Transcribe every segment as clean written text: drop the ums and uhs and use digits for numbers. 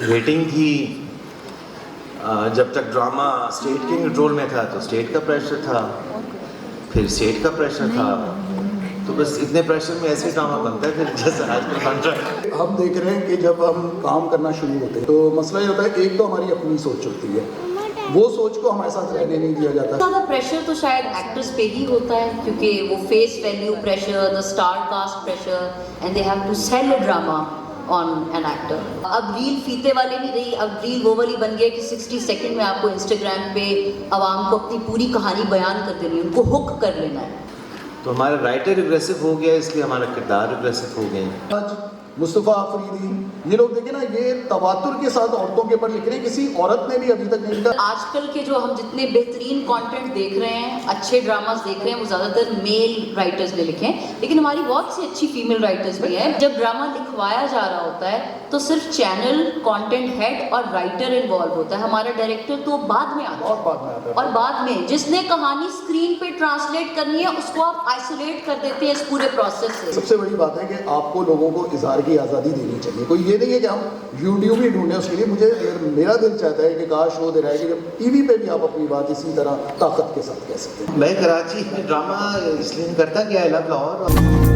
Rating थी। जब तक ड्रामा स्टेट के कंट्रोल में था तो स्टेट का प्रेशर था, फिर स्टेट का प्रेशर था, तो बस इतने प्रेशर में ऐसे ड्रामा बनता है फिर जैसा आजकल बन रहा है। हम देख रहे हैं कि जब हम काम करना शुरू होते हैं तो मसला ये होता है, एक तो हमारी अपनी सोच होती है, वो सोच को हमारे साथ रहने नहीं दिया जाता। ज़्यादा प्रेशर तो शायद एक्टर्स पे ही होता है, क्योंकि वो face value pressure, the star cast pressure, and they have to sell a drama on an actor. अब रील फीते वाले नहीं रही, अब रील वो वाली बन गई कि 60 सेकंड में आपको इंस्टाग्राम पे आवाम को अपनी पूरी कहानी बयान कर देनी है, उनको हुक कर लेना है। तो हमारा राइटर रिग्रेसिव हो गया, इसलिए हमारा किरदार रिग्रेसिव हो गए। आज मुस्तफ़ा अफरीदी, ये लोग देखे ना, ये तवातुर के साथ औरतों के ऊपर लिख रहे हैं, किसी औरत ने भी अभी तक नहीं लिखा। आजकल के जो हम जितने बेहतरीन कंटेंट देख रहे हैं, अच्छे ड्रामास देख रहे हैं, वो ज़्यादातर मेल राइटर्स ने लिखे हैं, लेकिन हमारी बहुत सी अच्छी फीमेल राइटर्स भी हैं। जब ड्रामा लिखवाया जा रहा होता है तो सिर्फ चैनल, कंटेंट हेड और राइटर इन्वॉल्व होता है, हमारा डायरेक्टर तो बाद में आता है। बहुत बाद में आता है। और बाद में जिसने कहानी स्क्रीन पे ट्रांसलेट करनी है उसको आप आइसोलेट कर देते हैं इस पूरे प्रोसेस से। सबसे बड़ी बात है कि आपको लोगों को इज़हार की आज़ादी देनी चाहिए। कोई ये नहीं है कि हम यूट्यूब ही ढूंढें उसके लिए। मेरा दिल चाहता है कि काश वो दिन आए कि जब टीवी पे भी आप अपनी बात इसी तरह ताकत के साथ कह सकते हैं। मैं कराची में ड्रामा इसलिए नहीं करता कि आई लव लाहौर।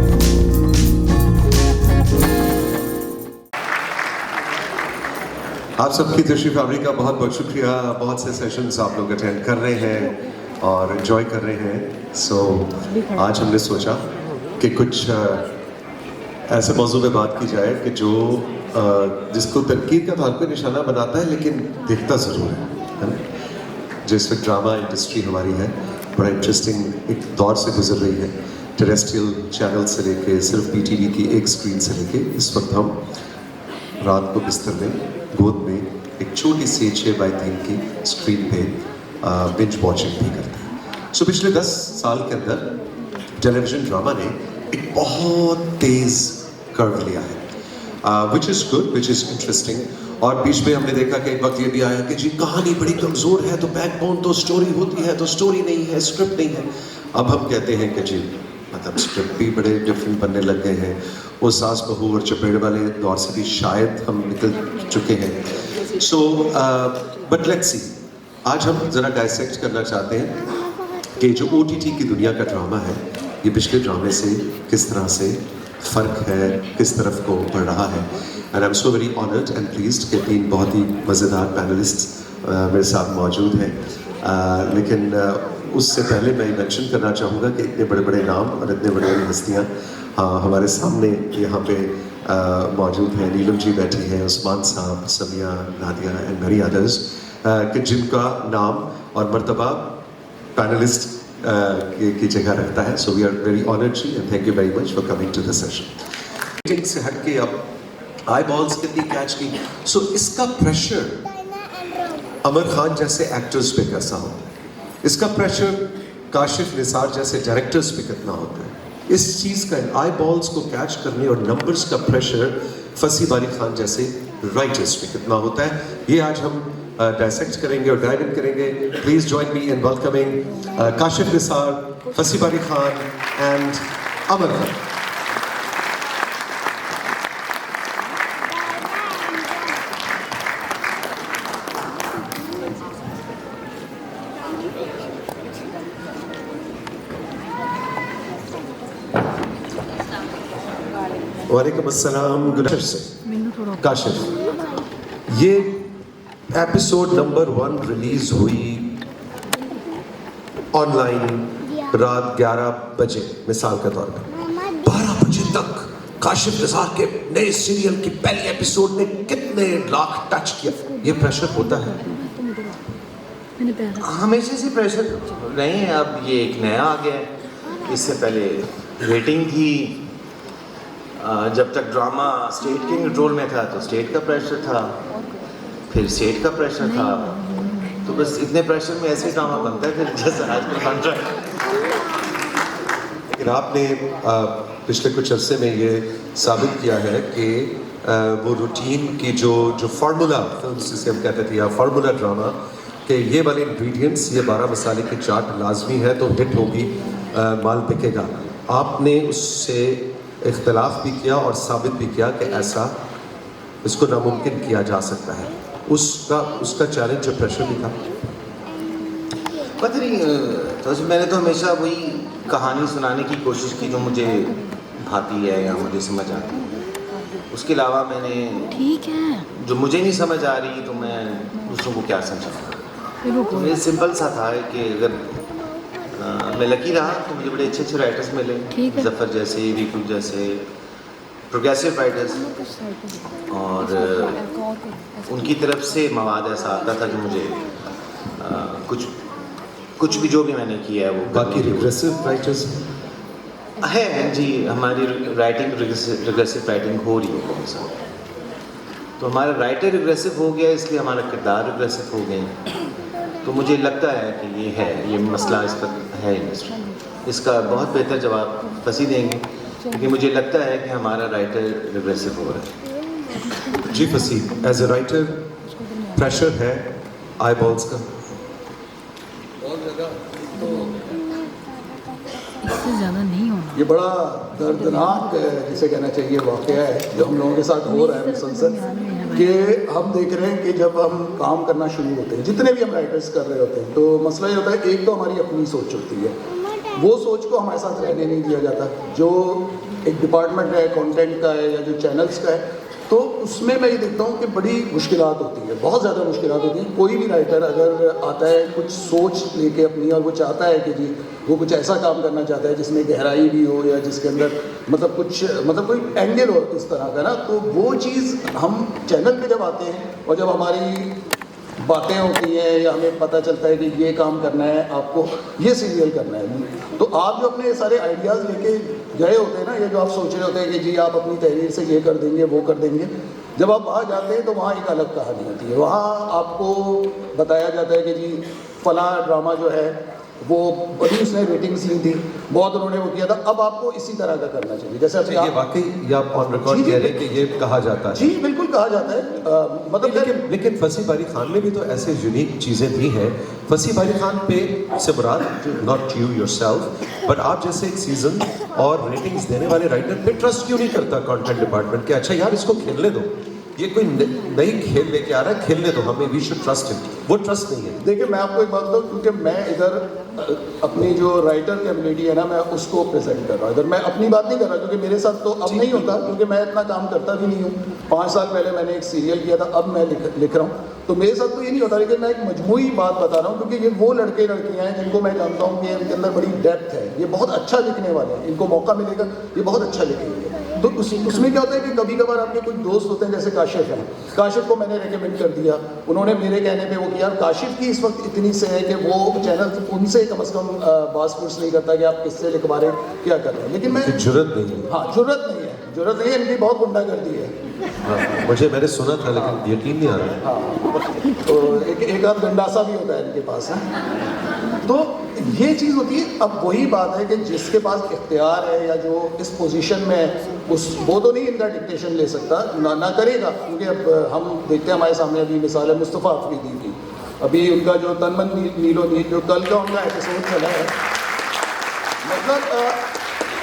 आप सबकी तशरीफ आवरी का बहुत बहुत शुक्रिया। बहुत से सेशंस आप लोग अटेंड कर रहे हैं और एंजॉय कर रहे हैं। सो आज हमने सोचा कि कुछ ऐसे मौजू पे बात की जाए कि जो जिसको तनकीद का तो हर कोई निशाना बनाता है, लेकिन देखता ज़रूर है ना। जिस वक्त ड्रामा इंडस्ट्री हमारी है, बड़ा इंटरेस्टिंग एक दौर से गुजर रही है। टेरेस्ट्रियल चैनल से लेके सिर्फ PTV की एक स्क्रीन से लेके इस वक्त हम रात को बिस्तर में गोद में एक छोटी सी 6x3 की स्क्रीन पे बिंज वॉचिंग भी करते हैं। सो पिछले 10 साल के अंदर टेलीविज़न ड्रामा ने एक बहुत तेज़ कर्व लिया है, which is good, which is interesting. और बीच में हमने देखा कि एक वक्त ये भी आया कि जी कहानी बड़ी कमज़ोर है, तो बैकबोन तो स्टोरी होती है, तो स्टोरी नहीं है, स्क्रिप्ट नहीं है। अब हम कहते हैं कि जी मतलब स्क्रिप्ट भी बड़े डिफरेंट बनने लग गए हैं। वो सास बहू और चपेड़ वाले दौर से भी शायद हम निकल चुके हैं। सो बट लेट्स सी, आज हम ज़रा डाइसेक्ट करना चाहते हैं कि जो OTT की दुनिया का ड्रामा है, ये पिछले ड्रामे से किस तरह से फ़र्क है, किस तरफ को बढ़ रहा है। And I am so very honoured and pleased कि 3 बहुत ही मज़ेदार पैनलिस्ट मेरे साथ मौजूद हैं। लेकिन उससे पहले मैं मेंशन करना चाहूँगा कि इतने बड़े बड़े नाम और इतने बड़ी बड़ी हस्तियाँ हमारे सामने यहाँ पे मौजूद हैं। नीलम जी बैठी हैं, उस्मान साहब, Samiya, Nadia and many others, कि जिनका नाम और मर्तबा पैनलिस्ट की जगह रखता है। So we are very honoured जी and thank you very much for coming to the session. Meeting से हट के अब आई बॉल्स कितनी कैच की। सो इसका प्रेशर अमर खान जैसे एक्टर्स पे कैसा होता है, इसका प्रेशर काशिफ निसार जैसे डायरेक्टर्स पे कितना होता है, इस चीज़ का आई बॉल्स को कैच करने और नंबर्स का प्रेशर फसी बारी खान जैसे राइटर्स पे कितना होता है, ये आज हम डाइसेक्ट करेंगे और डाइव इन करेंगे। Please join me in welcoming Kashif Nisar, फसी बारी खान एंड अमर खान। वालेकुम अस्सलाम। गुड से काशिफ, ये एपिसोड नंबर 1 रिलीज हुई ऑनलाइन रात 11 बजे, मिसाल के तौर पर 12 बजे तक काशिफ निसार के नए सीरियल की पहली एपिसोड ने कितने लाख टच किया। ये प्रेशर होता है, हमेशा से प्रेशर नहीं है, अब ये एक नया आ गया है। इससे पहले रेटिंग थी। जब तक ड्रामा स्टेट के कंट्रोल में था तो स्टेट का प्रेशर था, फिर स्टेट का प्रेशर था, तो बस इतने प्रेशर में ऐसे ड्रामा बनता है फिर जैसा आजकल बन रहा है। लेकिन आपने पिछले कुछ अरसे में ये साबित किया है कि वो रूटीन की जो फार्मूला फिल्म जिसे हम कहते थे या फार्मूला ड्रामा, कि ये वाले इंग्रेडिएंट्स, ये 12 मसाले की चाट लाजमी है तो हिट होगी, माल बिकेगा। आपने उससे इख्तलाफ भी किया और साबित भी किया कि ऐसा इसको नामुमकिन किया जा सकता है, उसका चैलेंज और प्रेशर भी था। पता नहीं, तो मैंने तो हमेशा वही कहानी सुनाने की कोशिश की जो मुझे भाती है या मुझे समझ आती है। उसके अलावा मैंने ठीक है जो मुझे नहीं समझ आ रही तो मैं दूसरों को क्या समझाऊँ। तो मेरे सिंपल सा था कि अगर मैं लकी रहा तो मुझे बड़े अच्छे अच्छे राइटर्स मिले, ठीक है। जफ़र जैसे, रितु जैसे प्रोग्रेसिव राइटर्स, और उनकी तरफ से मवाद ऐसा आता था जो मुझे कुछ भी जो भी मैंने किया है वो बाकी रिग्रेसिव राइटर्स है जी, हमारी राइटिंग रिग्रेसिव राइटिंग हो रही है कौन सा, तो हमारा राइटर रिग्रेसिव हो गया इसलिए हमारा किरदार रिग्रेसिव हो गए। तो मुझे लगता है कि ये मसला इस पर है इंडस्ट्री। इसका बहुत बेहतर जवाब फसी देंगे, क्योंकि मुझे लगता है कि हमारा राइटर रिग्रेसिव हो रहा है। जी फसी, एज ए राइटर प्रेशर है आई बॉल्स का? इससे ज़्यादा नहीं होना। ये बड़ा दर्दनाक जिसे कहना चाहिए वाक़या है जो हम लोगों के साथ हो रहा है मुसलसल, कि हम देख रहे हैं कि जब हम काम करना शुरू होते हैं, जितने भी हम राइटर्स कर रहे होते हैं, तो मसला ये होता है, एक तो हमारी अपनी सोच होती है, वो सोच को हमारे साथ रहने नहीं दिया जाता। जो एक डिपार्टमेंट है कंटेंट का है या जो चैनल्स का है, तो उसमें मैं ये देखता हूँ कि बड़ी मुश्किलात होती है, बहुत ज़्यादा मुश्किलात होती हैं। कोई भी राइटर अगर आता है कुछ सोच लेके अपनी, और वो चाहता है कि जी वो कुछ ऐसा काम करना चाहता है जिसमें गहराई भी हो या जिसके अंदर मतलब कोई एंगल हो इस तरह का ना, तो वो चीज़ हम चैनल पे जब आते हैं और जब हमारी बातें होती हैं या हमें पता चलता है कि ये काम करना है, आपको ये सीरियल करना है, तो आप जो अपने सारे आइडियाज़ लेके गए होते हैं ना, ये जो आप सोच रहे होते हैं कि जी आप अपनी तहरीर से ये कर देंगे वो कर देंगे, जब आप वहाँ जाते हैं तो वहाँ एक अलग कहानी होती है। वहाँ आपको बताया जाता है कि जी फलां ड्रामा जो है वो बड़ी उसने रेटिंग्स ली थी, बहुत उन्होंने वो किया था, अब आपको इसी तरह का करना चाहिए। जैसे ये वाकई ये आप ऑन रिकॉर्ड कह रहे हैं कि ये कहा जाता है? जी बिल्कुल कहा जाता है। मतलब लेकिन फसी बारी खान में भी तो ऐसे यूनिक चीज़ें भी हैं। फसी बारी खान पे से मुराद नॉट यू योरसेल्फ, बट आप जैसे एक सीजन और रेटिंग्स देने वाले राइटर पे ट्रस्ट क्यों नहीं करता कंटेंट डिपार्टमेंट के? अच्छा यार इसको खेलने दो, ये कोई नई खेल लेके आ रहा है, खेलने दो हमें, वी शुड ट्रस्ट हिम। वो ट्रस्ट नहीं है। देखिए मैं आपको एक बात बताऊँ, क्योंकि मैं इधर अपनी जो राइटर कैपेबिलिटी है ना, मैं उसको प्रेजेंट कर रहा हूँ। इधर मैं अपनी बात नहीं कर रहा, क्योंकि मेरे साथ तो अब नहीं होता, क्योंकि मैं इतना काम करता भी नहीं हूँ। 5 साल पहले मैंने एक सीरियल किया था, अब मैं लिख रहा हूँ, तो मेरे साथ तो ये नहीं होता। लेकिन मैं एक मजमूई बात बता रहा हूँ, क्योंकि ये वो लड़के लड़कियाँ हैं जिनको मैं जानता हूँ कि इनके अंदर बड़ी डेप्थ है, ये बहुत अच्छा लिखने वाले हैं, इनको मौका मिलेगा ये बहुत अच्छा लिखेंगे। तो उसमें क्या होता है कि कभी कभार आपके कुछ दोस्त होते हैं, जैसे काशिफ हैं, काशिफ को मैंने रेकमेंड कर दिया, उन्होंने मेरे कहने पे वो किया। काशिफ की इस वक्त इतनी से है कि वो चैनल उनसे कम से कम बास पुर्स नहीं करता कि आप किससे लिखवा रहे हैं, क्या कर रहे हैं। लेकिन मैं जरूरत नहीं है। हाँ, जरूरत नहीं है, इनकी बहुत गुंडागर्दी है। मैंने सुना था लेकिन यकीन नहीं आ रहा। हाँ, तो एक आध गंडासा भी होता है इनके पास है। तो ये चीज़ होती है। अब वही बात है कि जिसके पास इख्तियार है या जो इस पोजीशन में है, वो तो नहीं इनका डिक्टेशन ले सकता, ना करेगा। क्योंकि अब हम देखते हैं हमारे सामने अभी मिसाल है मुस्तफ़ा अफरीदी की, अभी उनका जो तनमन नीलो नील जो कल का उनका एपिसोड चला है, मतलब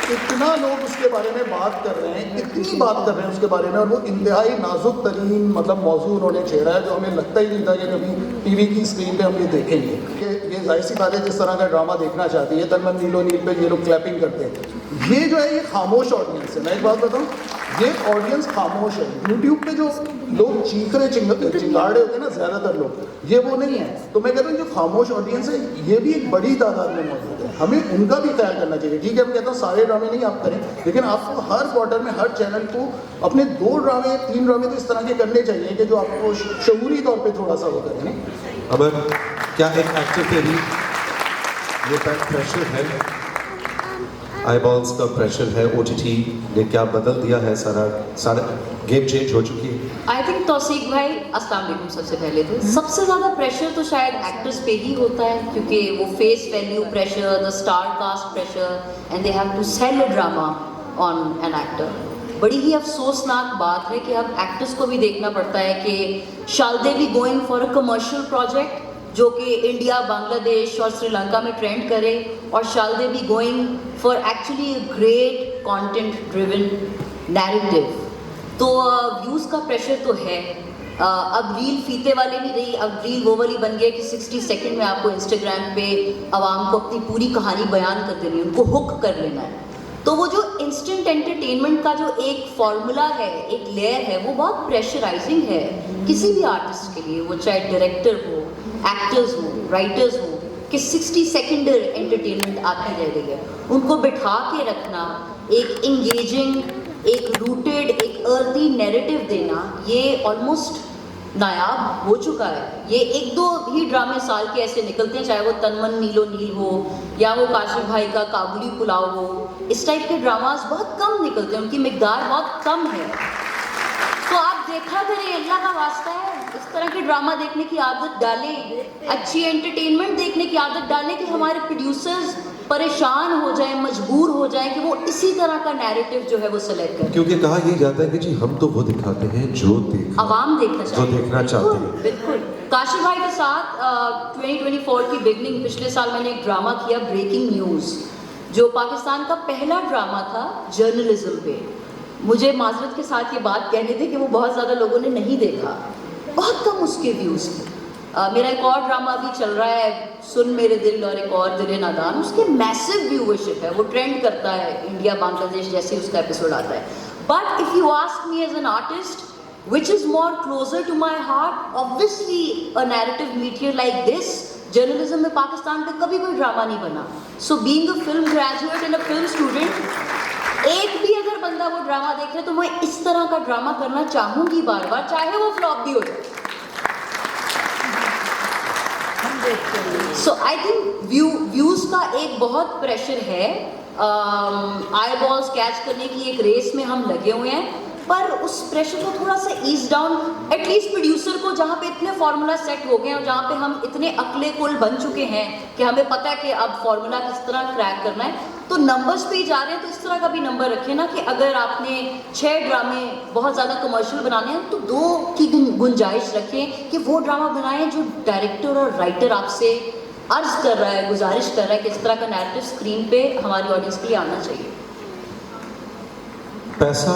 इतना लोग उसके बारे में बात कर रहे हैं, इतनी बात कर रहे हैं उसके बारे में, और वो इंतहाई नाजुक तरीन मतलब मौजू उन्होंने छेड़ा है, जो हमें लगता ही नहीं था कि कभी टीवी की स्क्रीन पे हम ये देखेंगे। ये जाहिर सी बात है, जिस तरह का ड्रामा देखना चाहती है, तनमन नीलो नील पे ये लोग क्लैपिंग करते हैं, ये जो है ये खामोश ऑडियंस है। मैं एक बात बताऊँ, ये ऑडियंस खामोश है। यूट्यूब पे जो लोग चीख रहे चिंगाड़े होते हैं ना, ज़्यादातर लोग, ये वो नहीं है। तो मैं कहता हूँ जो खामोश ऑडियंस है, ये भी एक बड़ी तादाद में मौजूद है, हमें उनका भी ख्याल करना चाहिए। ठीक है, हम कहता हूँ सारे ड्रामे नहीं आप करें, लेकिन आपको हर क्वार्टर में हर चैनल को अपने 2 ड्रामे 3 ड्रामे तो इस तरह के करने चाहिए कि जो आपको शऊरी तौर पर थोड़ा सा वो करें। अमर, क्या एक एक्टर के लिए ये प्रेशर है, आई बॉल्स का प्रेशर है, OTT ने क्या बदल दिया है? सारा गेम चेंज हो चुकी है। आई थिंक तौसीक भाई, अस्सलाम वालेकुम। सबसे पहले तो सबसे ज़्यादा प्रेशर तो शायद एक्टर्स पे ही होता है, क्योंकि वो face value pressure, the star cast pressure, and they have to sell a drama on an actor. बड़ी ही अफसोसनाक बात है कि अब एक्टर्स को भी देखना पड़ता है कि shall they be going for a commercial project जो कि इंडिया, बांग्लादेश और श्रीलंका में ट्रेंड करे, और shall they be going for actually great content driven narrative तो व्यूज़ का प्रेशर तो है। अब रील फीते वाले नहीं रही, अब रील वो वाली बन गई कि 60 सेकंड में आपको इंस्टाग्राम पे आवाम को अपनी पूरी कहानी बयान कर देनी है, उनको हुक कर लेना है। तो वो जो इंस्टेंट एंटरटेनमेंट का जो एक फॉर्मूला है, एक लेयर है, वो बहुत प्रेशराइजिंग है किसी भी आर्टिस्ट के लिए, वो चाहे डायरेक्टर हो, एक्टर्स हो, राइटर्स हो, कि 60 सेकंड एंटरटेनमेंट आती रह गई है। उनको बिठा के रखना, एक इंगेजिंग, एक रूटेड, एक अर्दी नैरेटिव देना, ये ऑलमोस्ट नायाब हो चुका है। ये एक दो ही ड्रामे साल के ऐसे निकलते हैं, चाहे वो तनमन नीलो नील हो या वो काशिफ भाई का काबुली पुलाव हो। इस टाइप के ड्रामास बहुत कम निकलते हैं, उनकी मिकदार बहुत कम है। तो आप देखा करें, अल्लाह का वास्ता है, इस तरह के ड्रामा देखने की आदत डालें, अच्छी एंटरटेनमेंट देखने की आदत डालें कि हमारे प्रोड्यूसर्स परेशान हो जाएं, मजबूर हो जाएं कि वो इसी तरह का नैरेटिव जो है वो सेलेक्ट करें। क्योंकि कहा यह जाता है कि जी हम तो वो दिखाते हैं जो आवाम देखना जो चाहती है। देखना चाहते हैं। बिल्कुल। काशिफ भाई के साथ 2024 की बिगनिंग, पिछले साल मैंने एक ड्रामा किया ब्रेकिंग न्यूज़, जो पाकिस्तान का पहला ड्रामा था जर्नलिज्म पे। मुझे माजरत के साथ ये बात कहनी थी कि वो बहुत ज़्यादा लोगों ने नहीं देखा, बहुत कम उसके व्यूज़ थे। मेरा एक और ड्रामा अभी चल रहा है, सुन मेरे दिल और एक और दिल नादान, उसके मैसिव व्यूअरशिप है, वो ट्रेंड करता है इंडिया बांग्लादेश जैसे उसका एपिसोड आता है। But if you ask me as an artist which is more closer to my heart, obviously a narrative meteor like this, journalism में पाकिस्तान पे कभी कोई ड्रामा नहीं बना। So being a film graduate and a film student, एक भी अगर बंदा वो ड्रामा देख रहे तो मैं इस तरह का ड्रामा करना चाहूंगी बार बार, चाहे वो फ्लॉप भी हो जाए। So I think व्यूज का एक बहुत प्रेशर है, आई बॉल्स कैच करने की एक रेस में हम लगे हुए हैं, पर उस प्रेशर को थोड़ा सा ईज डाउन, एटलीस्ट प्रोड्यूसर को, जहाँ पे इतने फार्मूला सेट हो गए हैं और जहाँ पे हम इतने अकले कुल बन चुके हैं कि हमें पता है कि अब फार्मूला किस तरह क्रैक करना है, तो नंबर्स पे ही जा रहे हैं, तो इस तरह का भी नंबर रखें ना कि अगर आपने 6 ड्रामे बहुत ज़्यादा कमर्शियल बनाने हैं तो 2 की गुंजाइश रखें कि वो ड्रामा बनाएं जो डायरेक्टर और राइटर आपसे अर्ज कर रहा है, गुजारिश कर रहा है कि इस तरह का नैरेटिव स्क्रीन पे हमारी ऑडियंस के लिए आना चाहिए। पैसा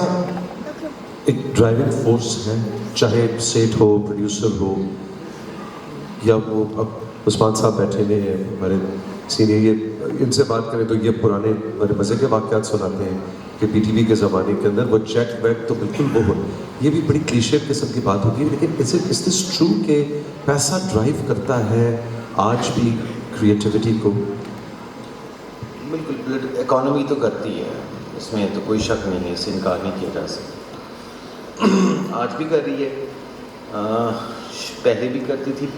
एक ड्राइविंग फोर्स है, चाहे सेट हो, प्रोड्यूसर हो, या वो अब उस्मान साहब बैठे हुए हैं हमारे सीनियर, ये इनसे बात करें तो ये पुराने बड़े मज़े के वाक़यात सुनाते हैं कि पीटीवी के ज़माने के अंदर वो चेक बैक तो बिल्कुल वो हो, ये भी बड़ी क्लीशे किस्म की बात होगी, लेकिन इज दिस ट्रू कि पैसा ड्राइव करता है आज भी क्रिएटिविटी को? बिल्कुल, इकोनॉमी तो करती है, इसमें तो कोई शक नहीं है, इससे इनकार नहीं किया जा सकता। आज भी कर रही है, पहले भी करती थी।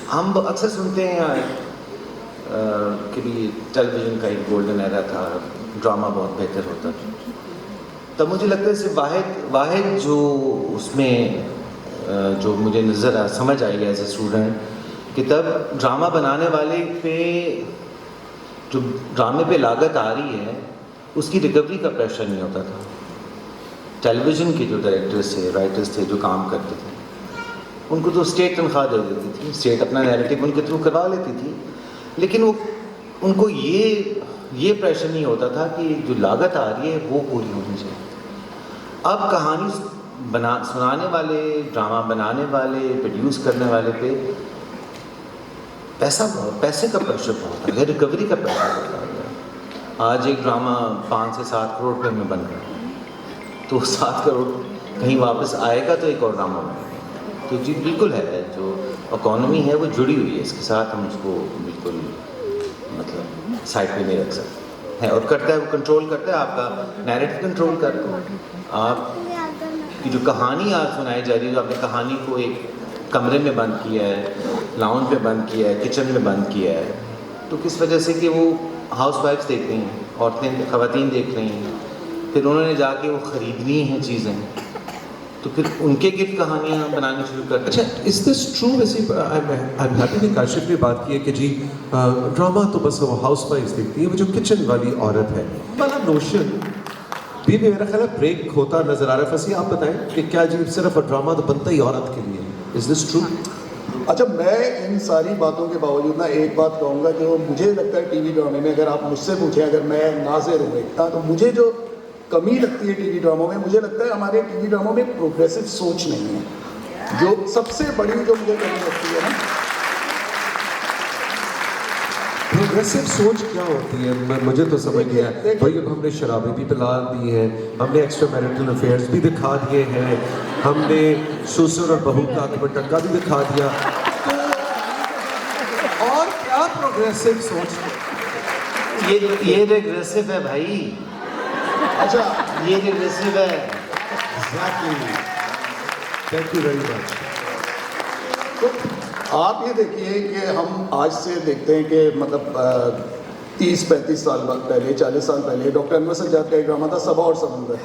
हम अक्सर सुनते हैं कि भी टेलीविज़न का एक गोल्डन एरा था, ड्रामा बहुत बेहतर होता था। तब मुझे लगता है सिर्फ वाहिद जो उसमें जो मुझे नज़र समझ आई एज ए स्टूडेंट, कि तब ड्रामा बनाने वाले पे, जो ड्रामे पे लागत आ रही है, उसकी रिकवरी का प्रेशर नहीं होता था। टेलीविज़न के जो डायरेक्टर्स थे, राइटर्स थे, जो काम करते थे, उनको तो स्टेट तनख्वाह दे देती थी, स्टेट अपना नैरेटिव उनके थ्रू करवा लेती थी, लेकिन उनको ये प्रेशर नहीं होता था कि जो लागत आ रही है वो पूरी होनी चाहिए। अब कहानी सुनाने वाले, ड्रामा बनाने वाले, प्रोड्यूस करने वाले पे पैसे का प्रेशर बहुत है, रिकवरी का प्रेशर बहुत है। आज एक ड्रामा 5 से 7 करोड़ रुपये में बन रहा है, तो 7 करोड़ कहीं वापस आएगा तो एक और ड्रामा बनेगा। तो जी बिल्कुल है, जो इकोनॉमी है वो जुड़ी हुई है इसके साथ, हम उसको बिल्कुल मतलब साइड पे नहीं रख सकते हैं। और करता है, वो कंट्रोल करता है, आपका नैरेटिव कंट्रोल करता है। आपकी जो कहानी आज सुनाई जा रही है, जो आपने कहानी को एक कमरे में बंद किया है, लाउंज में बंद किया है, किचन में बंद किया है, तो किस वजह से कि वो हाउसवाइफ्स देख रही हैं, औरतें, ख़वातीन देख रही हैं, फिर उन्होंने जाके वो ख़रीदनी हैं चीज़ें, तो फिर उनके गिफ्ट कहानियाँ बनानी शुरू कर। अच्छा, इज दिस ट्रू? वैसे आई एम हैप्पी कि काशिफ ने बात की है कि जी ड्रामा तो बस वो हाउसवाइफ्स देखती है, वो जो किचन वाली औरत है वाला नोशन भी मेरा ख्याल है ब्रेक होता नजर आ रहा है। फसी, आप बताएं कि क्या जी सिर्फ ड्रामा तो बनता ही औरत के लिए? Is this true? अच्छा, मैं इन सारी बातों के बावजूद ना एक बात कहूँगा, जो मुझे लगता है टीवी ड्रामे में, अगर आप मुझसे पूछें, अगर मैं नाज़िर हूँ, तो मुझे जो कमी लगती है टीवी ड्रामों में, मुझे लगता है हमारे टीवी ड्रामों में प्रोग्रेसिव सोच नहीं है, जो सबसे बड़ी जो मुझे कमी लगती है ना। प्रोग्रेसिव सोच क्या होती है? मुझे तो समझ नहीं आया भाई। अब हमने शराबें भी पिला दी हैं, हमने एक्स्ट्रा मैरिटल अफेयर्स भी दिखा दिए हैं, हमने ससुर और बहू का आत्मटक्का भी दिखा दिया, तो और क्या प्रोग्रेसिव सोच? ये रिग्रेसिव है भाई, अच्छा, ये रिग्रेसिव है। Exactly, thank you very much. तो आप ये देखिए कि हम आज से देखते हैं कि मतलब 30-35 साल पहले, 40 साल पहले डॉक्टर अनवर सज्जाद का एक ड्रामा था सबा और समंदर,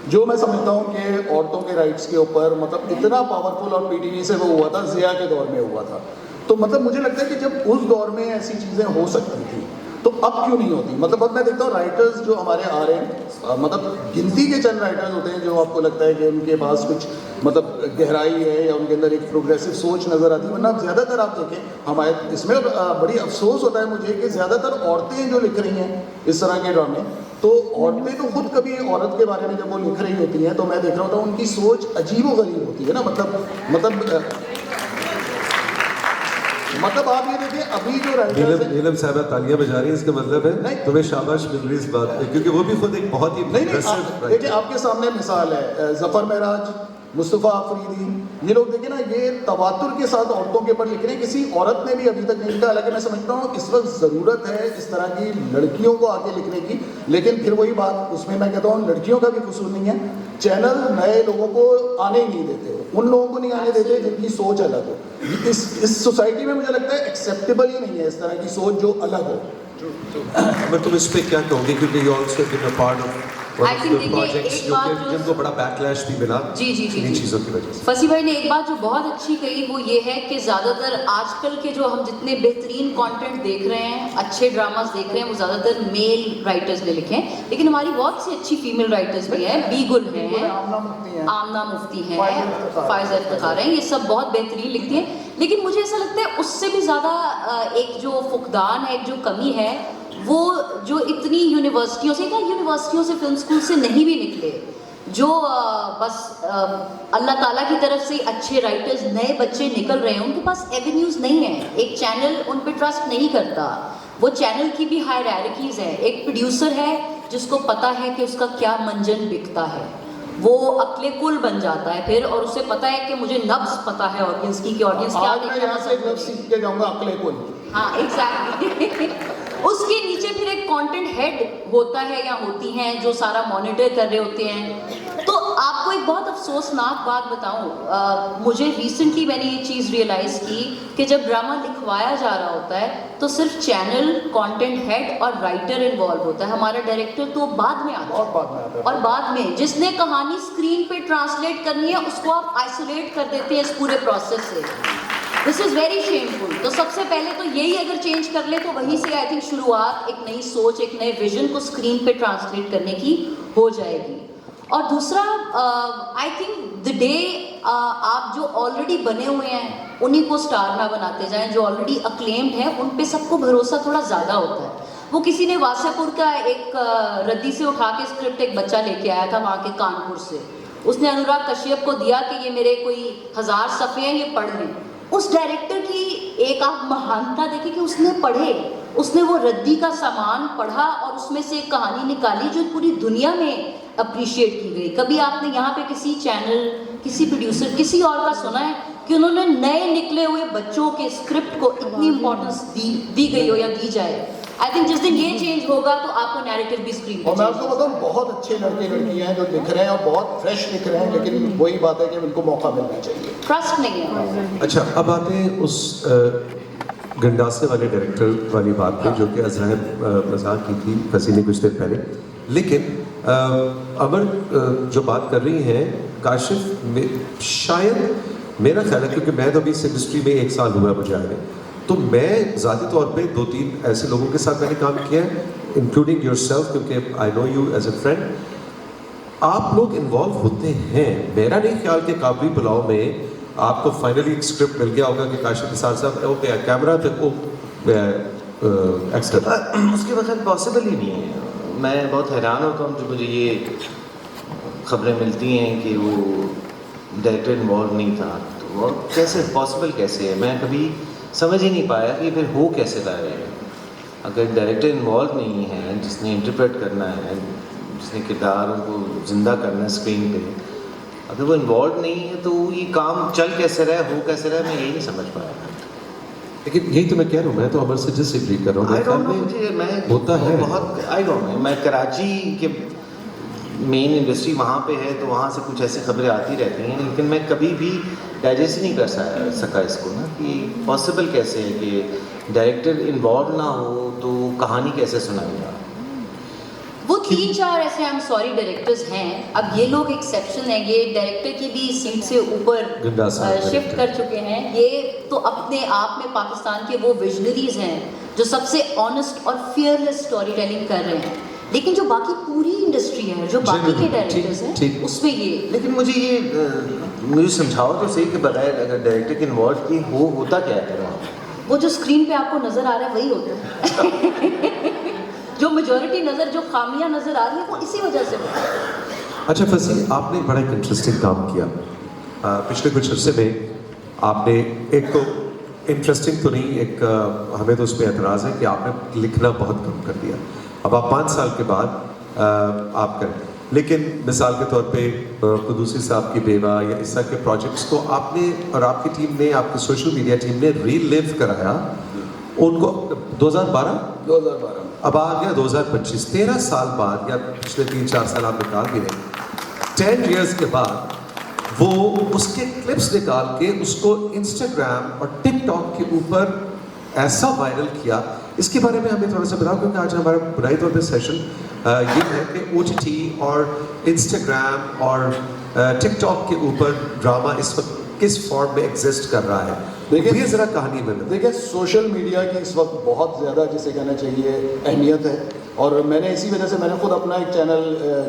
जो मैं समझता हूँ कि औरतों के राइट्स के ऊपर मतलब इतना पावरफुल, और पीटीवी से वो हुआ था, जिया के दौर में हुआ था। तो मतलब मुझे लगता है कि जब उस दौर में ऐसी चीज़ें हो सकती थी तो अब क्यों नहीं होती। मतलब अब मैं देखता हूँ राइटर्स जो हमारे आ रहे हैं, मतलब गिनती के चंद राइटर्स होते हैं जो आपको लगता है कि उनके पास कुछ मतलब गहराई है या उनके अंदर एक प्रोग्रेसिव सोच नज़र आती है, वरना ज़्यादातर आप देखें हमारे इसमें बड़ी अफसोस होता है मुझे कि ज़्यादातर औरतें जो लिख रही हैं इस तरह के ड्रामे, तो औरतें तो खुद कभी औरत के बारे में जब वो लिख रही होती हैं तो मैं देख रहा होता हूँ उनकी सोच अजीबोगरीब होती है ना। मतलब आप ये देखिए अभी जो राइटर्स हैं, नीलम साहब तालियां बजा रही हैं, इसका मतलब है नहीं। तुम्हें शाबाश मिल रही इस बात पे, क्योंकि वो भी खुद एक बहुत ही नहीं progressive देखिए writer है। आपके सामने मिसाल है जफर महराज, मुस्तफ़ा अफरीदी, ये लोग देखिए ना, ये तवातुर के साथ औरतों के ऊपर लिख रहे हैं, किसी औरत ने भी अभी तक नहीं लिखा। हालांकि मैं समझता हूँ इस वक्त ज़रूरत है इस तरह की लड़कियों को आगे लिखने की, लेकिन फिर वही बात, उसमें मैं कहता हूँ लड़कियों का भी कसूर नहीं है, चैनल नए लोगों को आने ही नहीं देते, उन लोगों को नहीं आने देते जिनकी सोच अलग हो। इस सोसाइटी में मुझे लगता है एक्सेप्टेबल ही नहीं है इस तरह की सोच जो अलग हो। मैं तुम इस पे क्या कहोगे, क्योंकि you also been a part of I think देखिए, एक बात जो- जिनको बड़ा बैकलैश भी मिला जी इन्हीं चीज़ों की वजह से। फसी भाई ने एक बात जो बहुत अच्छी कही वो ये है कि ज़्यादातर आजकल के जो हम जितने बेहतरीन कंटेंट देख रहे हैं, अच्छे ड्रामास देख रहे हैं, वो ज़्यादातर मेल राइटर्स ने लिखे हैं, लेकिन हमारी बहुत सी अच्छी फीमेल राइटर्स भी हैं, बीगुल हैं, आमना मुफ्ती हैं, फायज़ा इफ्तिखार हैं, ये सब बहुत बेहतरीन लिखती हैं। लेकिन मुझे ऐसा लगता है उससे भी ज़्यादा एक जो फुकदान है, एक जो कमी है, वो जो इतनी यूनिवर्सिटियों से फिल्म स्कूल से नहीं भी निकले, जो बस अल्लाह ताला की तरफ से अच्छे राइटर्स, नए बच्चे निकल रहे हैं, उनके पास एवेन्यूज़ नहीं है, एक चैनल उन पे ट्रस्ट नहीं करता, वो चैनल की भी हायरार्कीज़ है, एक प्रोड्यूसर है जिसको पता है कि उसका क्या मंजन बिकता है, वो अक्ले कुल बन जाता है फिर, और उसे पता है कि मुझे नब्ज़ पता है ऑडियंस की कि ऑडियंस क्या आज मैं यहाँ से एक लफ्ज़ सीख के जाऊँगा, अक्ले कुल। हाँ एग्जैक्टली उसके नीचे फिर एक कंटेंट हेड होता है या होती हैं जो सारा मॉनिटर कर रहे होते हैं। तो आपको एक बहुत अफसोसनाक बात बताऊं, मुझे रिसेंटली मैंने ये चीज़ रियलाइज़ की कि जब ड्रामा लिखवाया जा रहा होता है तो सिर्फ चैनल, कंटेंट हेड और राइटर इन्वॉल्व होता है, हमारा डायरेक्टर तो बाद में आता है। और बाद में जिसने कहानी स्क्रीन पे ट्रांसलेट करनी है उसको आप आइसोलेट कर देते हैं इस पूरे प्रोसेस से। This is very shameful. तो सबसे पहले तो यही अगर चेंज कर ले तो वहीं से आई थिंक शुरुआत एक नई सोच, एक नए विजन को स्क्रीन पे ट्रांसलेट करने की हो जाएगी। और दूसरा आई थिंक द डे आप जो ऑलरेडी बने हुए हैं उन्हीं को स्टार ना बनाते जाएं, जो ऑलरेडी अक्लेम्ड हैं उन पे सबको भरोसा थोड़ा ज़्यादा होता है। वो किसी ने वासेपुर का एक रद्दी से उठा के स्क्रिप्ट एक बच्चा लेके आया था वहाँ के कानपुर से, उसने अनुराग कश्यप को दिया कि ये मेरे कोई 1000 सफ़े हैं, ये पढ़ लें। उस डायरेक्टर की एक आप महानता देखें कि उसने पढ़े, उसने वो रद्दी का सामान पढ़ा और उसमें से एक कहानी निकाली जो पूरी दुनिया में अप्रिशिएट की गई। कभी आपने यहाँ पे किसी चैनल, किसी प्रोड्यूसर, किसी और का सुना है कि उन्होंने नए निकले हुए बच्चों के स्क्रिप्ट को इतनी इम्पोर्टेंस दी गई हो या दी जाए? आई थिंक जिस दिन ये चेंज होगा तो आपको नैरेटिव भी स्क्रीन पे और मैं आपको बताऊँ बहुत अच्छे लड़के लड़कियाँ हैं जो लिख रहे हैं और बहुत फ्रेश लिख रहे हैं, लेकिन वही बात है कि उनको मौका मिलना चाहिए, ट्रस्ट नहीं है। अच्छा, अब आते हैं उस गंडासे वाले डायरेक्टर वाली बात पे जो कि अजहर मजाक की थी फसी ने कुछ देर पहले, लेकिन अमर जो बात कर रही हैं काशिफ, शायद मेरा ख्याल है, क्योंकि मैं तो अभी इस इंडस्ट्री में 1 साल हुआ मुझे आए, तो मैं ज़ाती तौर पे 2-3 ऐसे लोगों के साथ मैंने काम किया है, इंक्लूडिंग योरसेल्फ, क्योंकि I know you as a friend. आप लोग इन्वॉल्व होते हैं, मेरा नहीं ख्याल कि काबली पुलाव में आपको फाइनली एक स्क्रिप्ट मिल गया होगा कि काशिफ निसार साहब ओके कैमरा पे ओ एक्स्ट्रा उसके वक्त पॉसिबल ही नहीं है। मैं बहुत हैरान होता हूँ जब मुझे ये खबरें मिलती हैं कि वो डायरेक्टर इन्वॉल्व नहीं था, तो वो कैसे पॉसिबल कैसे है? मैं कभी समझ ही नहीं पाया कि फिर हो कैसे रहा है। अगर डायरेक्टर इन्वॉल्व नहीं है, जिसने इंटरप्रेट करना है, जिसने किरदारों को ज़िंदा करना है स्क्रीन पे, अगर वो इन्वॉल्व नहीं है तो ये काम चल कैसे रहा है, हो कैसे रहा है, मैं यही नहीं समझ पाया। लेकिन यही तो मैं कह रहा हूँ, मैं तो अमर से डिसएग्री कर रहा हूँ। आई मेरे डोंट ख्याल नो, में मुझे मैं होता है। बहुत आई डोंट नो, मैं कराची के मेन इंडस्ट्री वहाँ पे है तो वहाँ से कुछ ऐसी खबरें आती रहती हैं, लेकिन मैं कभी भी डाइजेस्ट नहीं कर सका इसको ना, कि पॉसिबल कैसे है कि डायरेक्टर इन्वॉल्व ना हो तो कहानी कैसे सुनाएगा। वो 3-4 ऐसे आई एम सॉरी डायरेक्टर्स हैं। अब ये लोग एक्सेप्शन है, ये डायरेक्टर की भी सीट से ऊपर गंडासा शिफ्ट कर चुके हैं। ये तो अपने आप में पाकिस्तान के वो विजनरीज हैं जो सबसे ऑनेस्ट और फियरलेस स्टोरी टेलिंग कर रहे हैं। लेकिन जो बाकी पूरी इंडस्ट्री है, जो बाकी के डायरेक्टर्स हैं, उसमें ये लेकिन मुझे ये मुझे समझाओ तो सही कि बताए, अगर डायरेक्टर के इन्वॉल्व की होता क्या है वहाँ? वो जो स्क्रीन पे आपको नजर आ रहा है वही होता है। जो मेजॉरिटी नजर, जो खामियां नजर आ रही है, वो इसी वजह से होता है। अच्छा फसी, आपने बड़ा एक इंटरेस्टिंग काम किया पिछले कुछ अर्से में। आपने एक तो इंटरेस्टिंग तो नहीं, एक हमें तो उस पर एतराज़ है कि आपने लिखना बहुत कम कर दिया। अब आप 5 साल के बाद आप करें, लेकिन मिसाल के तौर पे कुदूसी साहब की बेवा या इस तरह के प्रोजेक्ट्स को आपने और आपकी टीम ने, आपकी सोशल मीडिया टीम ने रीलिव कराया उनको। 2012 अब आ गया 2025, 13 साल बाद, या पिछले 3-4 साल आप निकाल भी रहे, 10 years के बाद वो उसके क्लिप्स निकाल के उसको इंस्टाग्राम और टिकटॉक के ऊपर ऐसा वायरल किया। इसके बारे में हमें थोड़ा सा बताओ, क्योंकि आज हमारा बुराई तौर पे सेशन ये है कि OTT और इंस्टाग्राम और टिकटॉक के ऊपर ड्रामा इस वक्त किस फॉर्म में एग्जिस्ट कर रहा है। देखिए ज़रा कहानी में देखिए, सोशल मीडिया की इस वक्त बहुत ज़्यादा, जिसे कहना चाहिए, अहमियत है। और मैंने इसी वजह से मैंने खुद अपना एक चैनल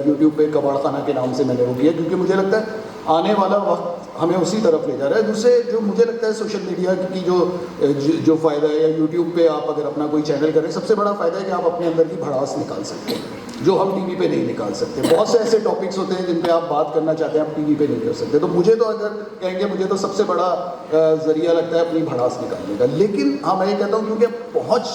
यूट्यूब पे कबाड़ खाना के नाम से मैंने वो किया, क्योंकि मुझे लगता है आने वाला वक्त हमें उसी तरफ ले जा रहा है। दूसरे जो मुझे लगता है सोशल मीडिया की जो फ़ायदा है, या यूट्यूब पे आप अगर अपना कोई चैनल करें, सबसे बड़ा फ़ायदा है कि आप अपने अंदर की भड़ास निकाल सकते हैं, जो हम टीवी पे नहीं निकाल सकते। बहुत से ऐसे टॉपिक्स होते हैं जिन पे आप बात करना चाहते हैं, आप टीवी पे नहीं कर सकते। तो मुझे तो अगर कहेंगे, मुझे तो सबसे बड़ा ज़रिया लगता है अपनी भड़ास निकालने का। लेकिन हाँ, मैं ये कहता हूँ क्योंकि पहुँच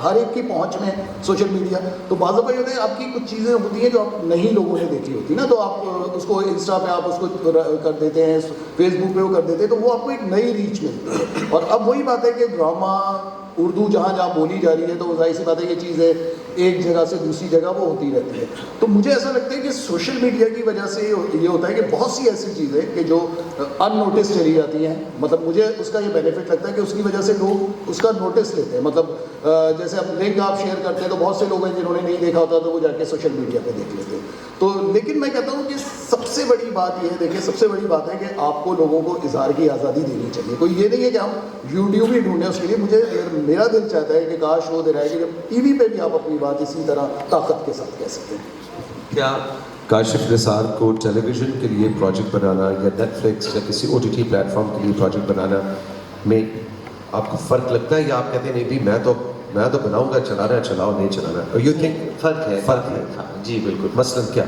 हर एक की पहुंच में सोशल मीडिया, तो बाज़ दफ़ा ये होता है आपकी कुछ चीज़ें होती हैं जो आप नहीं लोगों ने देखी होती ना, तो आप उसको इंस्टा पे आप उसको कर देते हैं, फेसबुक पे वो कर देते हैं, तो वो आपको एक नई रीच मिलती है। और अब वही बात है कि ड्रामा उर्दू जहाँ बोली जा रही है, तो जाहिर सी बात है ये चीज़ें एक जगह से दूसरी जगह वो होती रहती है। तो मुझे ऐसा लगता है कि सोशल मीडिया की वजह से ये होता है कि बहुत सी ऐसी चीज़ें कि जो अननोटिस चली जाती हैं, मतलब मुझे उसका ये बेनिफिट लगता है कि उसकी वजह से लोग उसका नोटिस लेते हैं। मतलब जैसे अब लिंक आप शेयर करते हैं तो बहुत से लोग हैं जिन्होंने नहीं देखा होता, तो वो जाके सोशल मीडिया पे देख लेते हैं। तो लेकिन मैं कहता हूँ कि सबसे बड़ी बात ये है, देखिए सबसे बड़ी बात है कि आपको लोगों को इज़हार की आज़ादी देनी चाहिए। कोई ये नहीं है कि हम यूट्यूब ही ढूंढें उसके लिए। मेरा दिल चाहता है कि काश वो दिन आए कि जब टीवी पे भी आप अपनी बात इसी तरह ताकत के साथ कह सकते हैं। क्या काशिफ निसार को टेलीविज़न के लिए प्रोजेक्ट बनाना या नेटफ्लिक्स या किसी OTT प्लेटफॉर्म के लिए प्रोजेक्ट बनाना में आपको फ़र्क लगता है, या आप कहते हैं नहीं भी मैं तो बनाऊंगा, चलाना है चलाओ, नहीं चलाना है? यू थिंक फ़र्क है? हाँ जी बिल्कुल। मसलन क्या?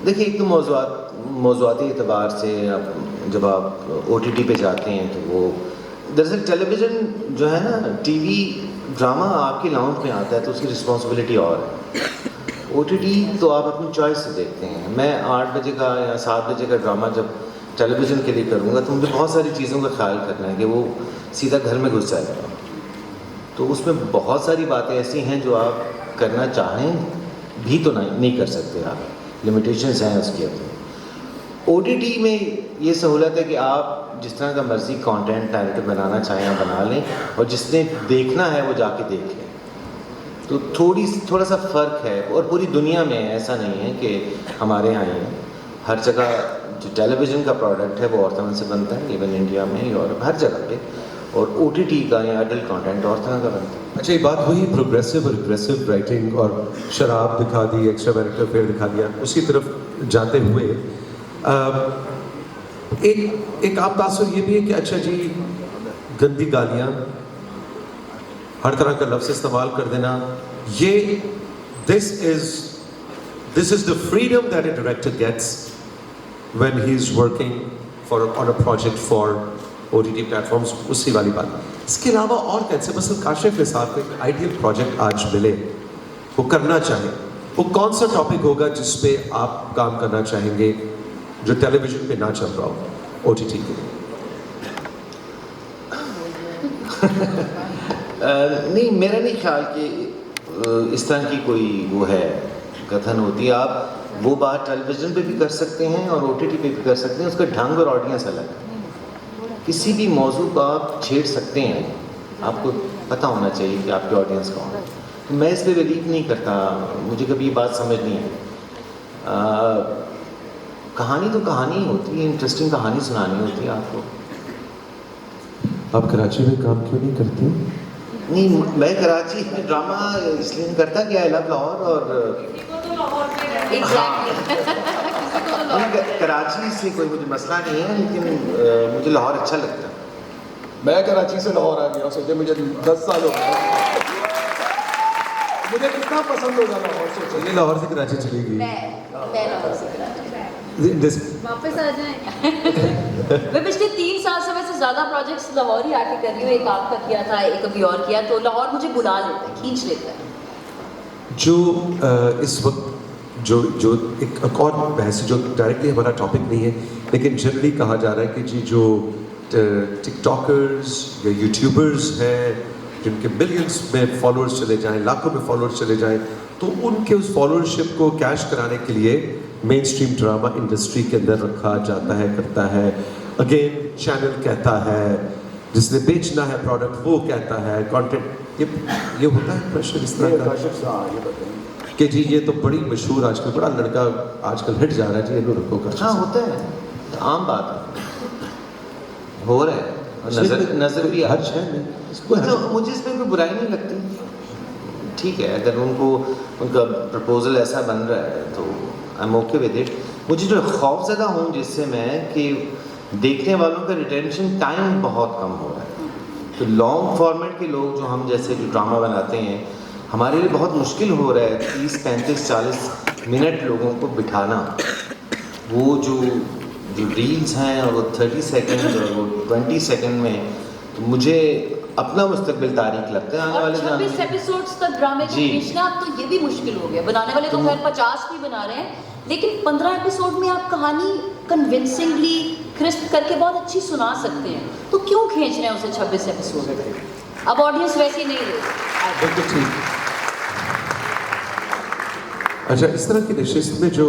देखिए, एक तो मौज़ूआती एतबार से जब आप OTT पे जाते हैं तो वो दरअसल टेलीविज़न जो है ना, टीवी ड्रामा आपके लाउंज में आता है तो उसकी रिस्पॉन्सिबिलिटी और है। OTT तो आप अपनी चॉइस से देखते हैं। मैं 8 बजे का या 7 बजे का ड्रामा जब टेलीविज़न के लिए करूँगा तो मुझे बहुत सारी चीज़ों का ख्याल करना है कि वो सीधा घर में घुस जाएगा, तो उसमें बहुत सारी बातें ऐसी हैं जो आप करना चाहें भी तो नहीं कर सकते। आप लिमिटेशंस हैं उसकी अपनी। OTT में ये सहूलत है कि आप जिस तरह का मर्ज़ी कंटेंट नैरेटिव बनाना चाहें आप बना लें, और जिसने देखना है वो जाके देख लें। तो थोड़ा सा फ़र्क है, और पूरी दुनिया में ऐसा नहीं है कि हमारे यहाँ ही हर जगह जो टेलीविज़न का प्रोडक्ट है वो औरतों से बनता है, इवन इंडिया में, यूरोप, हर जगह पे। और OTT का या एडल्ट कंटेंट और तरह का बनता है। अच्छा, ये बात वही प्रोग्रेसिव और एग्रेसिव राइटिंग और शराब दिखा दी, एक्स्ट्रा मैरिटल अफेयर दिखा दिया, उसी तरफ जाते हुए एक आप तासुर ये भी है कि अच्छा जी, गंदी गालियाँ, हर तरह का लफ्ज़ इस्तेमाल कर देना, ये this is This is the freedom that a director gets when he is working on a project for OTT platforms. उसी वाली बात. इसके अलावा और कैसे मसलन काशिफ निसार को एक आइडियल प्रोजेक्ट आज मिले, वो करना चाहे, वो कौन सा टॉपिक होगा जिस पे आप काम करना चाहेंगे जो टेलीविजन पे ना चल रहा हो OTT के लिए? नहीं, मेरा नहीं ख्याल कि इस तरह की कोई वो है कथन होती है. आप वो बात टेलीविज़न पे भी कर सकते हैं और OTT पे भी कर सकते हैं. उसका ढंग और ऑडियंस अलग है. किसी भी मौजू को आप छेड़ सकते हैं, आपको पता होना चाहिए कि आपकी ऑडियंस कौन है. तो मैं इस पर बिलीव नहीं करता. मुझे कभी ये बात समझ नहीं आई. कहानी तो कहानी ही होती है, इंटरेस्टिंग कहानी सुनानी होती है आपको. आप कराची में काम क्यों नहीं करते? नहीं, मैं कराची में ड्रामा इसलिए नहीं करता कि आई लव लाहौर. और कराची से कोई मुझे मसला नहीं है, लेकिन मुझे लाहौर अच्छा लगता है. मैं कराची से लाहौर आ गया, सोचे मुझे 10 साल हो गए. मुझे कितना पसंद होगा लाहौर. सोचे लाहौर से कराची चली गई. मैं लाहौर से कराची वापस आ जाए. मैं पिछले 3 साल से वैसे ज़्यादा प्रोजेक्ट्स लाहौर ही आके कर रही हूँ. एक आपका किया था, एक अभी और किया, तो लाहौर मुझे बुला लेता है, खींच लेता है. जो इस वक्त जो एक और बहस जो डायरेक्टली हमारा टॉपिक नहीं है, लेकिन जनरली कहा जा रहा है कि जी जो टिकटॉकर्स या यूट्यूबर्स हैं जिनके मिलियंस में फॉलोअर्स चले जाएं, लाखों में फॉलोअर्स चले जाएं, तो उनके उस फॉलोअरशिप को कैश कराने के लिए मेन स्ट्रीम ड्रामा इंडस्ट्री के अंदर रखा जाता है, करता है. अगेन चैनल कहता है, जिसने बेचना है प्रोडक्ट वो कहता है, कंटेंट ये होता है प्रेशर इस तरह का कि जी ये तो बड़ी मशहूर आजकल बड़ा लड़का आजकल हिट जा रहा है जी, ये लोग कर. हाँ, होता है, आम बात है, हो रहा है. नजर भी हर शहर में. मतलब मुझे इसमें कोई बुराई नहीं लगती. ठीक है, अगर उनका प्रपोजल ऐसा बन रहा है तो I am okay with it. मुझे जो खौफज़दा हूँ जिससे मैं कि देखने वालों का रिटेंशन टाइम बहुत कम हो रहा है. तो लॉन्ग फॉर्मेट के लोग जो हम जैसे जो ड्रामा बनाते हैं, हमारे लिए बहुत मुश्किल हो रहा है 30, 35, 40 मिनट लोगों को बिठाना. वो जो रील्स हैं और वो 30 सेकंड और वो 20 सेकंड में, तो मुझे अपना मुस्तकबिल तारीख लगता है आने वाले 26 एपिसोड्स तक ड्रामे को खींचना अब तो ये भी मुश्किल हो गया. बनाने वाले तो खैर 50 भी बना रहे हैं, लेकिन 15 एपिसोड में आप कहानी कन्विंसिंगली क्रिस्प करके बहुत अच्छी सुना सकते हैं. तो क्यों खींच रहे हैं उसे 26 एपिसोड? अब ऑडियंस वैसी नहीं रही. अच्छा, इस तरह की नशिस्त में जो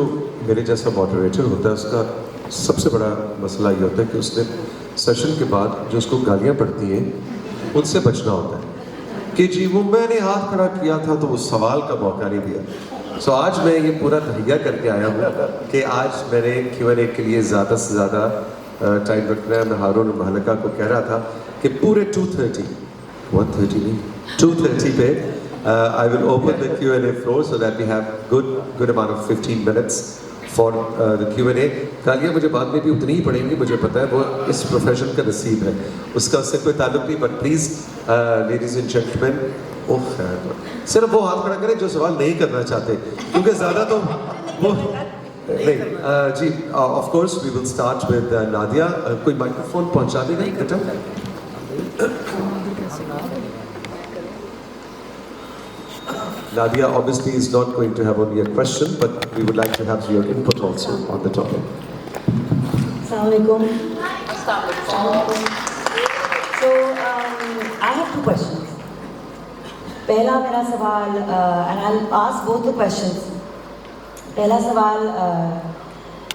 मेरे जैसा मॉडरेटर होता है, उसका सबसे बड़ा मसला ये होता है कि उसने सेशन के बाद जो उसको गालियाँ पड़ती हैं उनसे बचना होता है कि जी वो मैंने हाथ खड़ा किया था तो वो सवाल का मौका नहीं दिया. सो आज मैं ये पूरा तहैया करके आया हूँ कि आज मैंने Q&A के लिए ज़्यादा से ज़्यादा टाइम रखना है. मैं हारून महलका को कह रहा था कि पूरे 130 नहीं 2:30 पे I will open the Q&A floor so that we have good amount of 15 minutes for the Q&A. गालियाँ मुझे बाद में भी उतनी ही पड़ेंगी, मुझे पता है, वो इस प्रोफेशन का नसीब है, उसका उससे कोई ताल्लुक नहीं. But please ladies and gentleman, सिर्फ वो हाथ खड़ा करें जो सवाल नहीं करना चाहते, क्योंकि ज़्यादा तो वो नहीं. जी, of course we will start with Nadia. कोई माइक्रोफोन पहुँचा देगा बेटा? Nadia obviously is not going to have only a question, but we would like to have your input also on the topic. Assalamualaikum. So I have 2 questions. पहला मेरा सवाल, and I'll ask both the questions. पहला सवाल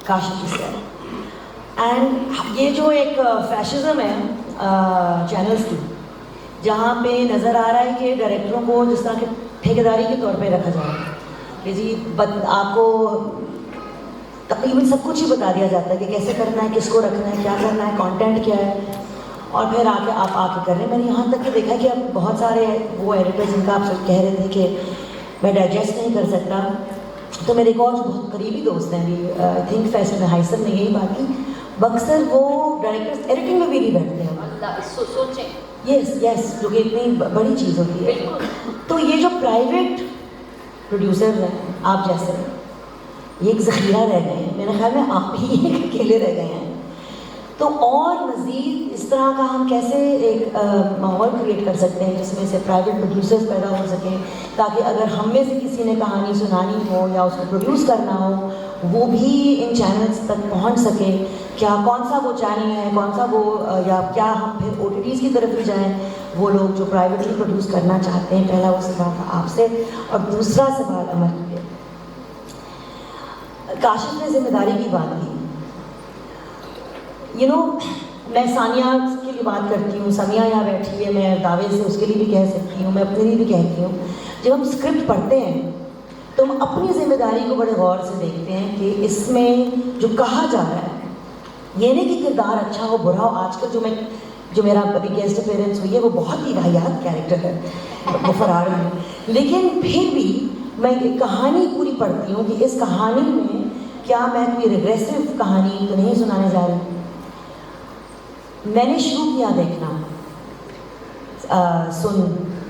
काशिफ से, and ये जो एक fascism है चैनल्स की, जहाँ पे नज़र आ रहा है कि डायरेक्टरों को जिस तरह के ठेकेदारी के तौर पे रखा जा रहा है कि जी आपको तकरीबन सब कुछ ही बता दिया जाता है कि कैसे करना है, किसको रखना है, क्या करना है, कंटेंट क्या है, और फिर आप आके कर रहे हैं. मैंने यहाँ तक कि देखा कि अब बहुत सारे वो एडिटर्स जिनका आप सब कह रहे थे कि मैं डाइजेस्ट नहीं कर सकता, तो मेरे एक और जो बहुत करीबी दोस्त हैं अभी, आई थिंक फैशन में हाइसर ने यही बात की, अक्सर वो डायरेक्टर्स एडिटिंग में भी नहीं बैठते हैं. यस, जो कि इतनी बड़ी चीज़ होती है. तो ये जो प्राइवेट प्रोड्यूसर हैं आप जैसे, ये एक ज़ख़ीरा रह गए हैं, मेरे ख्याल में आप ही एक अकेले रह गए हैं। तो और मज़ीद इस तरह का हम कैसे एक माहौल क्रिएट कर सकते हैं जिसमें से प्राइवेट प्रोड्यूसर्स पैदा हो सकें, ताकि अगर हम में से किसी ने कहानी सुनानी हो या उसको प्रोड्यूस करना हो वो भी इन चैनल्स तक पहुंच सके। क्या कौन सा वो चैनल है, कौन सा वो या क्या हम फिर OTTs की तरफ भी जाएं, वो लोग जो प्राइवेटली प्रोड्यूस करना चाहते हैं। पहला वो सवाल था आपसे। और दूसरा सवाल अमर, काशिफ ने जिम्मेदारी की बात की। मैं सानिया के लिए बात करती हूँ, समिया यहाँ बैठी है, मैं दावे से उसके लिए भी कह सकती हूँ, मैं अपने लिए भी कहती हूँ। जब हम स्क्रिप्ट पढ़ते हैं तो हम अपनी जिम्मेदारी को बड़े गौर से देखते हैं कि इसमें जो कहा जा रहा है, ये नहीं कि किरदार अच्छा हो बुरा हो। आजकल जो मेरा अभी गेस्ट अपीयरेंस हुई है वो बहुत ही वाहियात कैरेक्टर है, वो फरार है, लेकिन फिर भी मैं एक कहानी पूरी पढ़ती हूँ कि इस कहानी में क्या मैं कोई रिग्रेसिव कहानी तो नहीं सुनाने जा रही। मैंने शुरू किया देखना सुन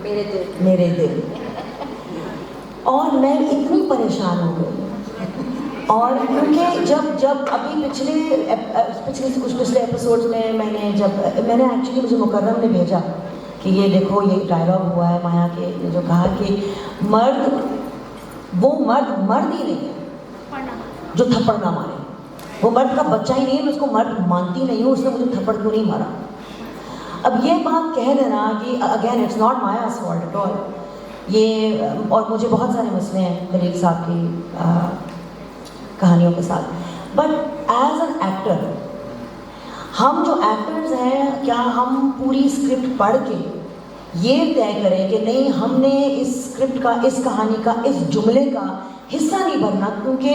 मेरे दिल और मैं इतनी परेशान हो गई। और क्योंकि जब अभी पिछले से कुछ पिछले एपिसोड्स में मैंने एक्चुअली मुझे मुकर्रम ने भेजा कि ये देखो ये डायलॉग हुआ है माया के, जो कहा कि वो मर्द ही नहीं है जो थप्पड़ ना मारे, वो मर्द का बच्चा ही नहीं है, मैं उसको मर्द मानती नहीं हूँ, उसने मुझे थप्पड़ क्यों नहीं मारा। अब ये बात कह देना कि अगेन इट्स नॉट माया's fault एट ऑल, ये और मुझे बहुत सारे मसले हैं खलील साहब की कहानियों के साथ। बट एज एन एक्टर, हम जो एक्टर्स हैं, क्या हम पूरी स्क्रिप्ट पढ़ के ये तय करें कि नहीं हमने इस स्क्रिप्ट का, इस कहानी का, इस जुमले का हिस्सा नहीं बनना? क्योंकि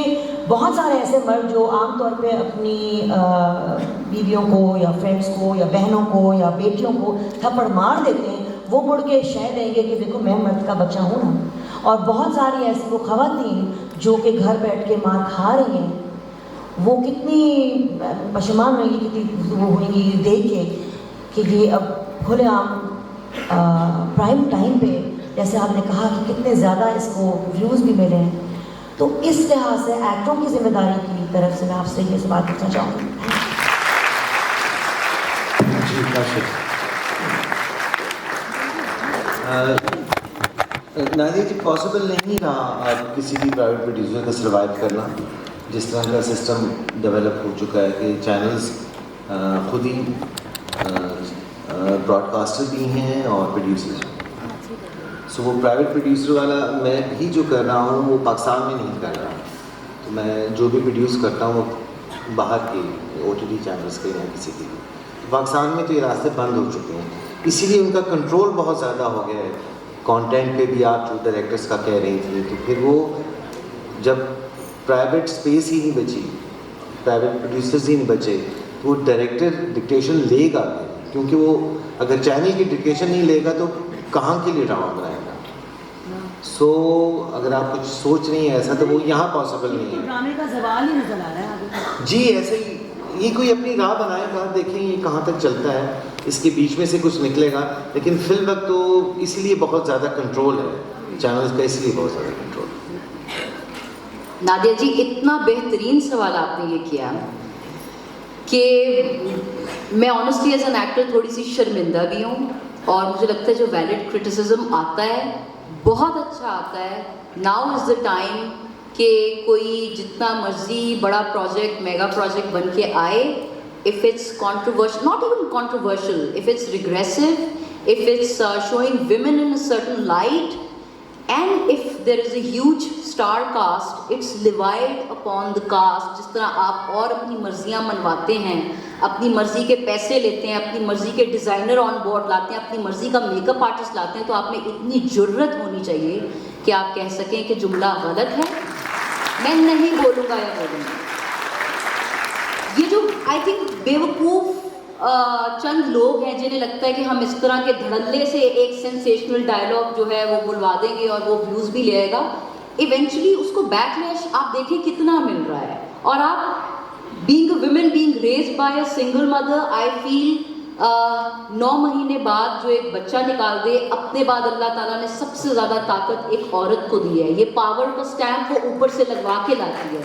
बहुत सारे ऐसे मर्द जो आमतौर पे अपनी बीवियों को या फ्रेंड्स को या बहनों को या बेटियों को थप्पड़ मार देते हैं, वो मुड़ के शह देंगे कि देखो मैं मर्द का बच्चा हूँ ना। और बहुत सारी ऐसी वो खवातीन जो कि घर बैठ के मार खा रही हैं, वो कितनी पशेमान होंगी, कितनी वो होंगी देख के कि ये अब खुलेआम प्राइम टाइम पे, जैसे आपने कहा कि कितने ज़्यादा इसको व्यूज़ भी मिले हैं। तो इस लिहाज से एक्टरों की जिम्मेदारी की तरफ से मैं आपसे ये सवाल पूछना चाहूँगी। जी काशिफ। नादिया जी, पॉसिबल नहीं रहा अब किसी भी प्राइवेट प्रोड्यूसर का सर्वाइव करना, जिस तरह का सिस्टम डेवलप हो चुका है कि चैनल्स खुद ही ब्रॉडकास्टर भी हैं और प्रोड्यूसर्स। सो वो प्राइवेट प्रोड्यूसर वाला मैं भी जो कर रहा हूँ वो पाकिस्तान में नहीं कर रहा। तो मैं जो भी प्रोड्यूस करता हूँ वो बाहर के OTT चैनल्स के या किसी के। पाकिस्तान में तो ये रास्ते बंद हो चुके हैं, इसीलिए उनका कंट्रोल बहुत ज़्यादा हो गया है। कंटेंट पे भी आप जो डायरेक्टर्स का कह रही थी, तो फिर वो जब प्राइवेट स्पेस ही नहीं बची, प्राइवेट प्रोड्यूसर्स ही नहीं बचे, तो वो डायरेक्टर डिक्टेशन लेगा, क्योंकि वो अगर चैनल की डिक्टेशन नहीं लेगा तो कहाँ के लिए ड्रामा बनाएगा। सो अगर आप कुछ सोच रही हैं ऐसा, तो वो यहाँ पॉसिबल नहीं है। ड्रामे का सवाल ही नजर आ रहा है अभी। जी ऐसे ही, ये कोई अपनी राह बनाएगा, देखें ये कहाँ तक चलता है, इसके बीच में से कुछ निकलेगा। लेकिन फिल्म वक्त तो इसलिए बहुत ज़्यादा कंट्रोल है चैनल्स का, इसलिए बहुत ज़्यादा कंट्रोल। नादिया जी, इतना बेहतरीन सवाल आपने ये किया कि मैं ऑनेस्टली एज एन एक्टर थोड़ी सी शर्मिंदा भी हूँ, और मुझे लगता है जो वैलिड क्रिटिसिज्म आता है बहुत अच्छा आता है। नाउ इज़ द टाइम कि कोई जितना मर्जी बड़ा प्रोजेक्ट, मेगा प्रोजेक्ट बन के आए, if it's controversial, not even controversial, if it's regressive, if it's showing women in a certain light, and if there is a huge star cast, it's levied upon the cast। जिस तरह आप और अपनी मर्जियाँ मनवाते हैं, अपनी मर्जी के पैसे लेते हैं, अपनी मर्जी के डिज़ाइनर ऑन बोर्ड लाते हैं, अपनी मर्जी का मेकअप आर्टिस्ट लाते हैं, तो आप में इतनी जुर्रत होनी चाहिए कि आप कह सकें कि जुमला गलत है, मैं नहीं बोलूँगा या बोलूँगा। ये जो आई थिंक बेवकूफ़ चंद लोग हैं जिन्हें लगता है कि हम इस तरह के धड़ल्ले से एक सेंसेशनल डायलॉग जो है वो बुलवा देंगे और वो व्यूज़ भी लेगा, इवेंचुअली उसको बैकलैश आप देखिए कितना मिल रहा है। और आप being a women, being raised bye a single mother, I feel 9 महीने बाद जो एक बच्चा निकाल दे, अपने बाद अल्लाह ताला ने सबसे ज़्यादा ताकत एक औरत को दी है। ये पावर का स्टैम्प वो ऊपर से लगवा के लाती है।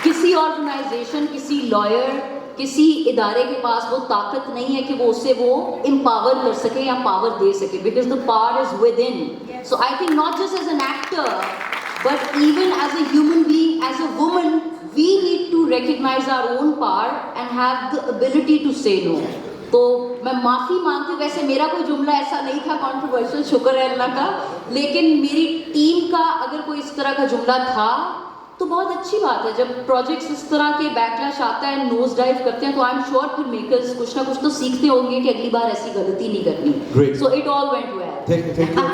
किसी ऑर्गेनाइजेशन, किसी लॉयर, किसी इदारे के पास वो ताकत नहीं है कि वो उसे वो एम्पावर कर सके या पावर दे सके, because the power is within. So I think not just as an actor but even as a human being, as a woman, we need to recognise our own power and have the ability to say no. तो मैं माफ़ी मांगती हूँ, वैसे मेरा कोई जुमला ऐसा नहीं था कॉन्ट्रोवर्शियल, शुक्र है अल्लाह का, लेकिन मेरी टीम का अगर कोई इस तरह का जुमला था तो बहुत अच्छी बात है। जब प्रोजेक्ट्स इस तरह के बैकलैश आता है, नोज डाइव करते हैं, तो आई एम श्योर फिर मेकर्स कुछ ना कुछ तो सीखते होंगे कि अगली बार ऐसी गलती नहीं करनी। Great. So it all went well. Thank you.